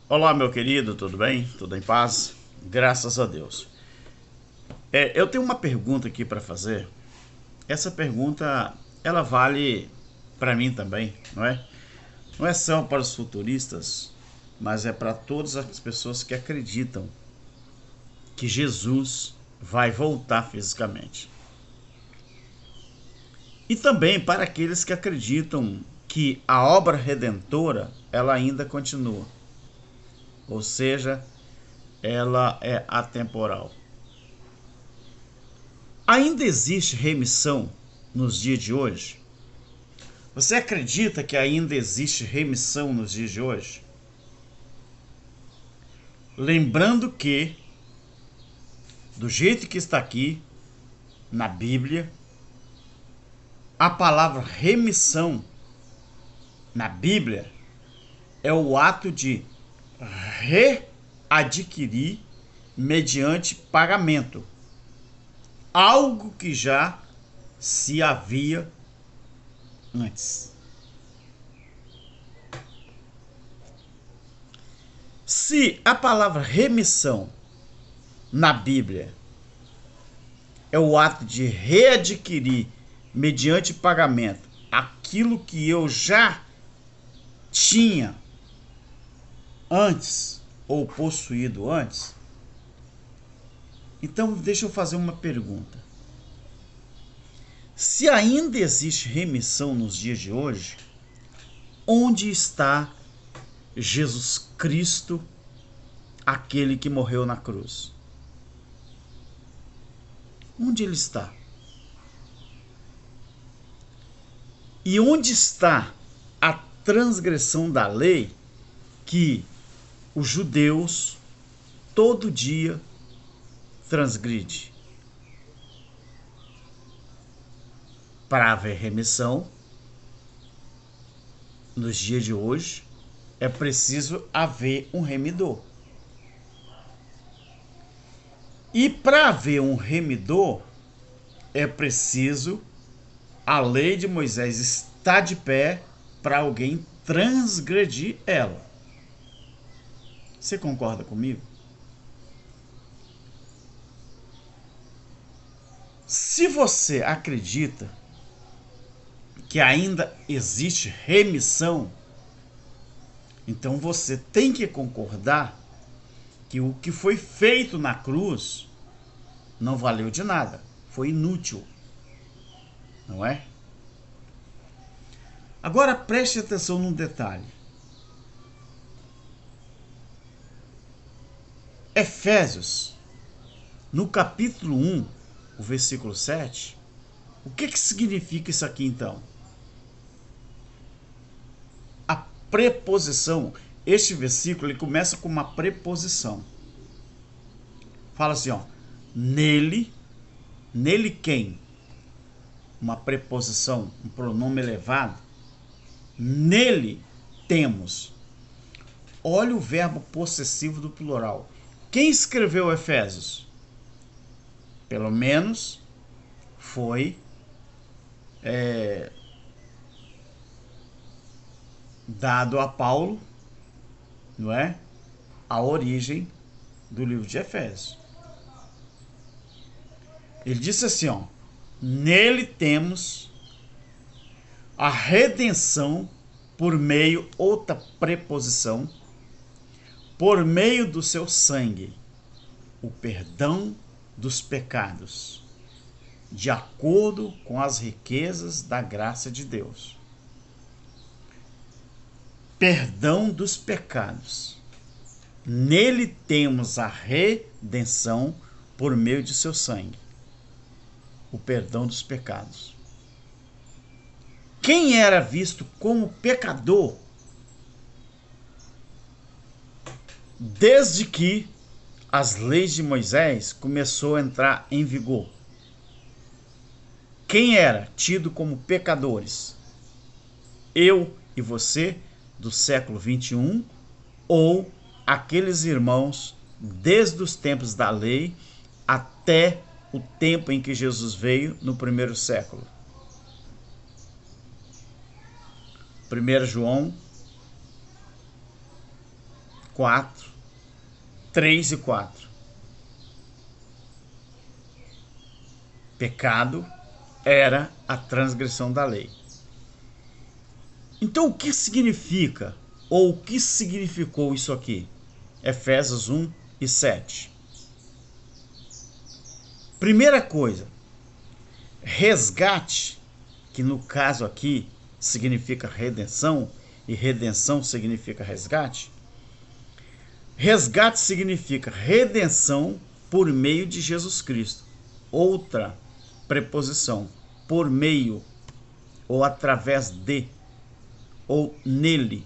Olá, meu querido, tudo bem? Tudo em paz? Graças a Deus. Eu tenho uma pergunta aqui para fazer. Essa pergunta, ela vale para mim também, não é? Não é só para os futuristas, mas é para todas as pessoas que acreditam que Jesus vai voltar fisicamente. E também para aqueles que acreditam que a obra redentora, ela ainda continua. Ou seja, ela é atemporal. Ainda existe remissão nos dias de hoje? Você acredita que ainda existe remissão nos dias de hoje? Lembrando que, do jeito que está aqui na Bíblia, a palavra remissão na Bíblia é o ato de readquirir mediante pagamento algo que já se havia antes. Se a palavra remissão na Bíblia é o ato de readquirir mediante pagamento aquilo que eu já tinha antes ou possuído antes, então deixa eu fazer uma pergunta. Se ainda existe remissão nos dias de hoje, onde está Jesus Cristo, aquele que morreu na cruz? Onde ele está? E onde está a transgressão da lei que os judeus todo dia transgride? Para haver remissão nos dias de hoje, é preciso haver um remidor. E para haver um remidor, é preciso a lei de Moisés estar de pé para alguém transgredir ela. Você concorda comigo? Se você acredita que ainda existe remissão, então você tem que concordar que o que foi feito na cruz não valeu de nada, foi inútil, não é? Agora preste atenção num detalhe. Efésios, no capítulo 1, o versículo 7, o que significa isso aqui então? A preposição, este versículo ele começa com uma preposição. Fala assim, ó, nele quem? Uma preposição, um pronome elevado. Nele temos. Olha o verbo possessivo do plural. Quem escreveu Efésios? Pelo menos foi dado a Paulo, não é? A origem do livro de Efésios. Ele disse assim, ó, nele temos a redenção por meio, outra preposição, por meio do seu sangue, o perdão dos pecados, de acordo com as riquezas da graça de Deus. Perdão dos pecados. Nele temos a redenção por meio de seu sangue, o perdão dos pecados. Quem era visto como pecador desde que as leis de Moisés começou a entrar em vigor? Quem era tido como pecadores? Eu e você do século 21 ou aqueles irmãos desde os tempos da lei até o tempo em que Jesus veio no primeiro século? 1 João 4, 3 e 4. Pecado era a transgressão da lei. Então, o que significa, ou o que significou isso aqui? Efésios 1 e 7. Primeira coisa, resgate, que no caso aqui significa redenção, e redenção significa resgate. Resgate significa redenção por meio de Jesus Cristo. Outra preposição, por meio, ou através de, ou nele.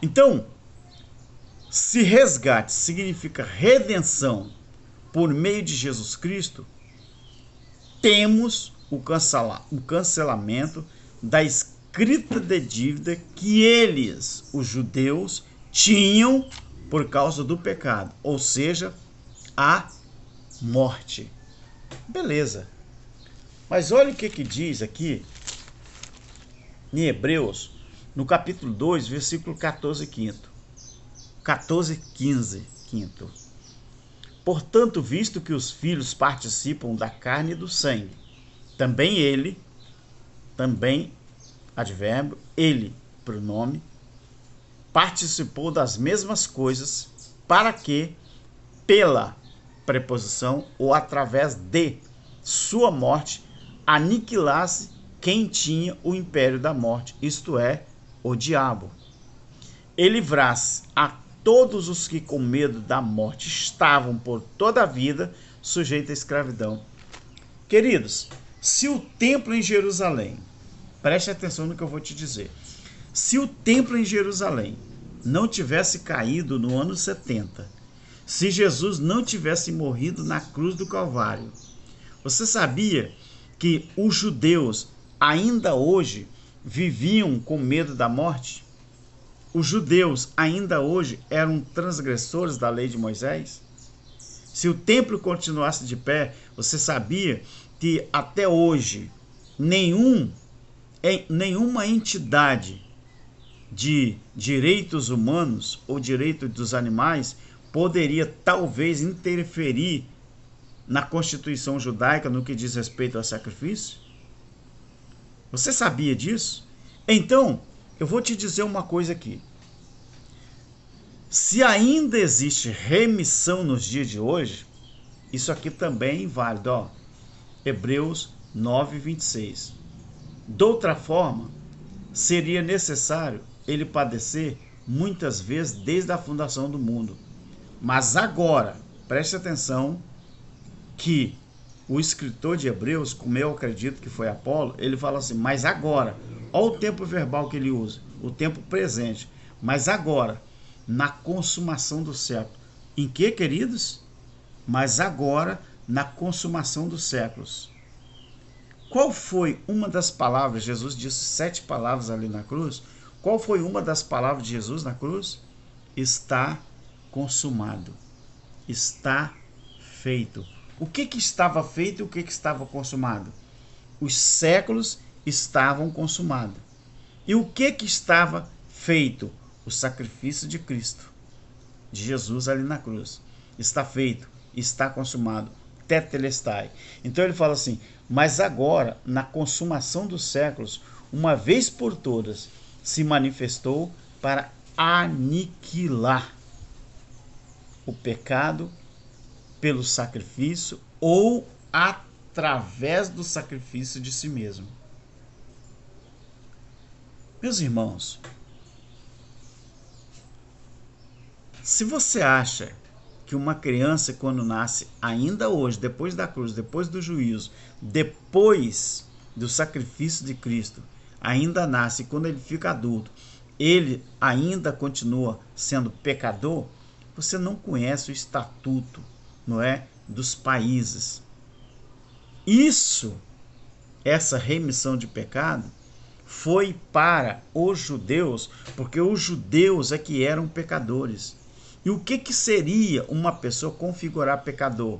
Então, se resgate significa redenção por meio de Jesus Cristo, temos o cancelamento da escrita de dívida que eles, os judeus, tinham por causa do pecado, ou seja, a morte. Beleza. Mas olha o que diz aqui em Hebreus, no capítulo 2, versículo 14 e 15. Portanto, visto que os filhos participam da carne e do sangue, também advérbio, ele, pronome, participou das mesmas coisas, para que, pela preposição ou através de sua morte, aniquilasse quem tinha o império da morte, isto é, o diabo, e livrasse a todos os que com medo da morte estavam por toda a vida sujeitos à escravidão. Queridos, se o templo em Jerusalém, preste atenção no que eu vou te dizer, se o templo em Jerusalém não tivesse caído no ano 70, se Jesus não tivesse morrido na cruz do Calvário, você sabia que os judeus ainda hoje viviam com medo da morte? Os judeus ainda hoje eram transgressores da lei de Moisés? Se o templo continuasse de pé, você sabia que até hoje nenhuma entidade de direitos humanos ou direitos dos animais poderia talvez interferir na Constituição judaica no que diz respeito ao sacrifício? Você sabia disso? Então, eu vou te dizer uma coisa aqui. Se ainda existe remissão nos dias de hoje, isso aqui também é válido, ó. Hebreus 9, 26. De outra forma, seria necessário ele padecer muitas vezes desde a fundação do mundo. Mas agora, preste atenção que o escritor de Hebreus, como eu acredito que foi Apolo, ele fala assim, mas agora, olha o tempo verbal que ele usa, o tempo presente, mas agora, na consumação do século. Em que, queridos? Mas agora, na consumação dos séculos. Qual foi uma das palavras? Jesus disse 7 palavras ali na cruz. Qual foi uma das palavras de Jesus na cruz? Está consumado. Está feito. O que estava feito e o que estava consumado? Os séculos estavam consumados. E o que estava feito? O sacrifício de Cristo, de Jesus ali na cruz. Está feito, está consumado. Tetelestai. Então ele fala assim, mas agora, na consumação dos séculos, uma vez por todas, se manifestou para aniquilar o pecado pelo sacrifício ou através do sacrifício de si mesmo. Meus irmãos, se você acha que uma criança, quando nasce, ainda hoje, depois da cruz, depois do juízo, depois do sacrifício de Cristo, ainda nasce, quando ele fica adulto, ele ainda continua sendo pecador, você não conhece o estatuto, não é, dos países. Essa remissão de pecado foi para os judeus, porque os judeus é que eram pecadores. E o que seria uma pessoa configurar pecador?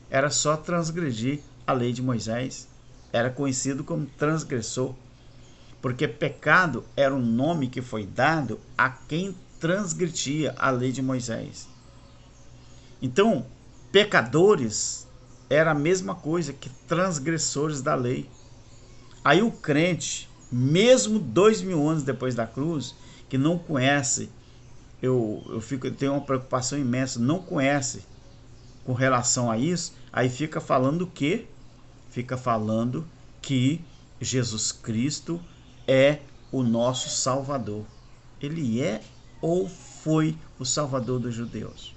Era só transgredir a lei de Moisés. Era conhecido como transgressor. Porque pecado era um nome que foi dado a quem transgredia a lei de Moisés. Então, pecadores era a mesma coisa que transgressores da lei. Aí o crente, mesmo 2000 anos depois da cruz, que não conhece, eu tenho uma preocupação imensa, não conhece com relação a isso, aí fica falando o quê? Fica falando que Jesus Cristo é o nosso Salvador. Ele é ou foi o Salvador dos judeus?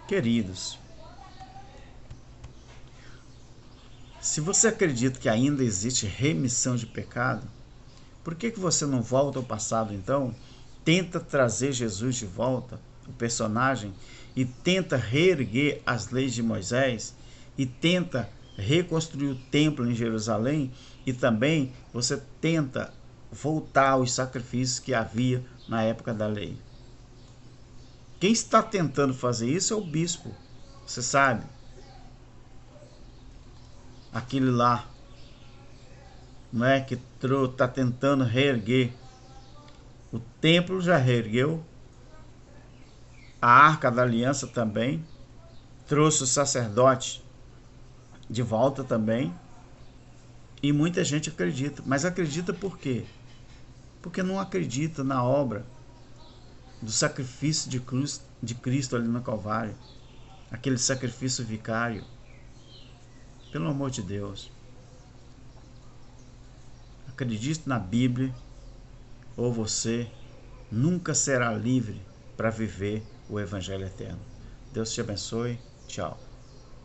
Queridos, se você acredita que ainda existe remissão de pecado, por que você não volta ao passado então? Tenta trazer Jesus de volta, o personagem, e tenta reerguer as leis de Moisés, e tenta reconstruir o templo em Jerusalém, e também você tenta voltar aos sacrifícios que havia na época da lei. Quem está tentando fazer isso é o bispo, você sabe? Aquele lá, não é, que está tentando reerguer. O templo já reergueu, a Arca da Aliança também, trouxe o sacerdote de volta também, e muita gente acredita. Mas acredita por quê? Porque não acredita na obra do sacrifício de Cristo ali no Calvário, aquele sacrifício vicário. Pelo amor de Deus, acredite na Bíblia, ou você nunca será livre para viver o Evangelho eterno. Deus te abençoe. Tchau.